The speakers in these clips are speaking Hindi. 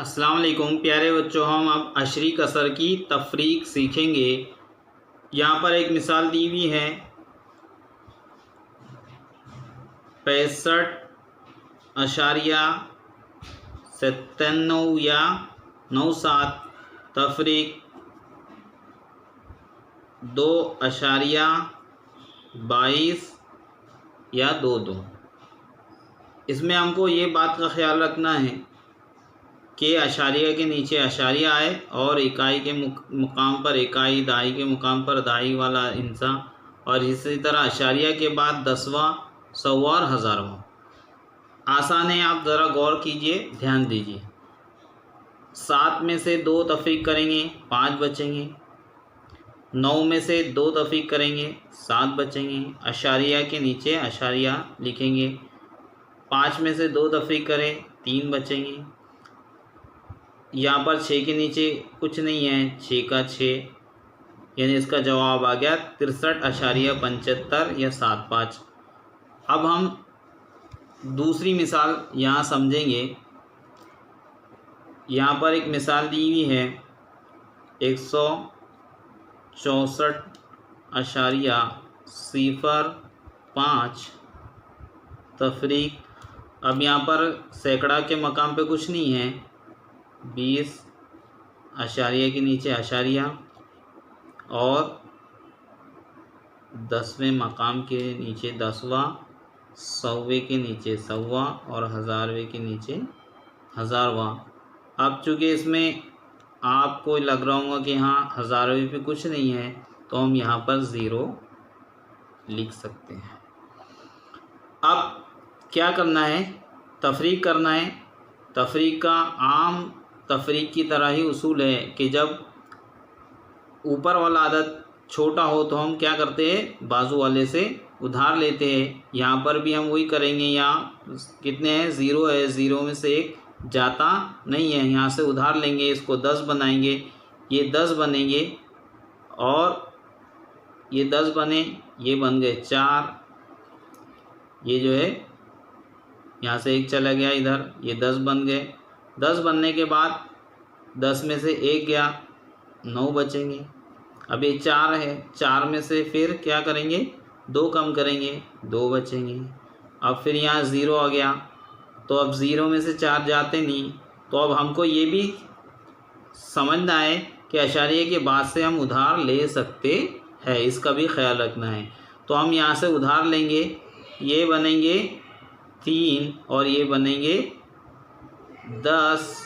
अस्सलाम वालेकुम प्यारे बच्चों, हम अब अशरी कसर की तफरीक सीखेंगे। यहाँ पर एक मिसाल दी हुई है 65.97 या 97 तफरीक 2.22 या 22। इसमें हमको ये बात का ख्याल रखना है कि अशारिया के नीचे अशारिया आए और इकाई के मुकाम पर इकाई, दहाई के मुकाम पर दहाई वाला इंसा, और इसी तरह अशारिया के बाद 10वां, 100वां और 1000वां। आसान है, आप ज़रा गौर कीजिए, ध्यान दीजिए। 7 में से 2 तफरीक करेंगे 5 बचेंगे। 9 में से 2 तफरीक करेंगे 7 बचेंगे। अशारिया के नीचे अशारिया लिखेंगे। 5 में से 2 तफरीक करें 3 बचेंगे। यहाँ पर 6 के नीचे कुछ नहीं है, 6 का 6, यानी इसका जवाब आ गया 63.75 या 75। अब हम दूसरी मिसाल यहाँ समझेंगे। यहाँ पर एक मिसाल दी हुई है 164.05 तफरीक। अब यहाँ पर सैकड़ा के मकाम पे कुछ नहीं है, 20 अशारिया के नीचे अशारिया और 10वें मकाम के नीचे 10वां, 100वें के नीचे 100वां और 1000वें के नीचे 1000वां। अब चूँकि इसमें आपको लग रहा होगा कि हाँ 1000वें पे कुछ नहीं है, तो हम यहाँ पर 0 लिख सकते हैं। अब क्या करना है, तफरीक करना है। तफरीक का आम तफरीक की तरह ही उसूल है कि जब ऊपर वाला आदद छोटा हो तो हम क्या करते हैं, बाजू वाले से उधार लेते हैं। यहाँ पर भी हम वही करेंगे। यहाँ कितने हैं, 0 है, 0 में से 1 जाता नहीं है, यहाँ से उधार लेंगे, इसको 10 बनाएंगे, ये 10 बनेंगे और ये 10 बने, ये बन गए 4। ये जो है यहाँ से 1 चला गया इधर, ये 10 बन गए। 10 बनने के बाद 10 में से 1 गया, 9 बचेंगे। अब ये 4 है, 4 में से फिर क्या करेंगे, 2 कम करेंगे, 2 बचेंगे। अब फिर यहाँ 0 आ गया, तो अब 0 में से 4 जाते नहीं। तो अब हमको ये भी समझना है कि अशारिये के बाद से हम उधार ले सकते हैं, इसका भी ख्याल रखना है। तो हम यहाँ से उधार लेंगे, ये बनेंगे 3 और ये बनेंगे 10।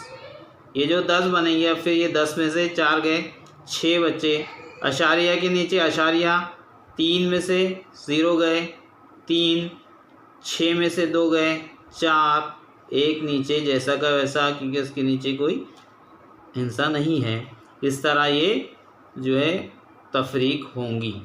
ये जो 10 बनेंगे, अब फिर ये 10 में से 4 गए, 6 बचे। अशारिया के नीचे अशारिया, 3 में से 0 गए 3, 6 में से 2 गए 4, 1 नीचे जैसा का वैसा, क्योंकि इसके नीचे कोई हिंसा नहीं है। इस तरह ये जो है तफरीक होंगी।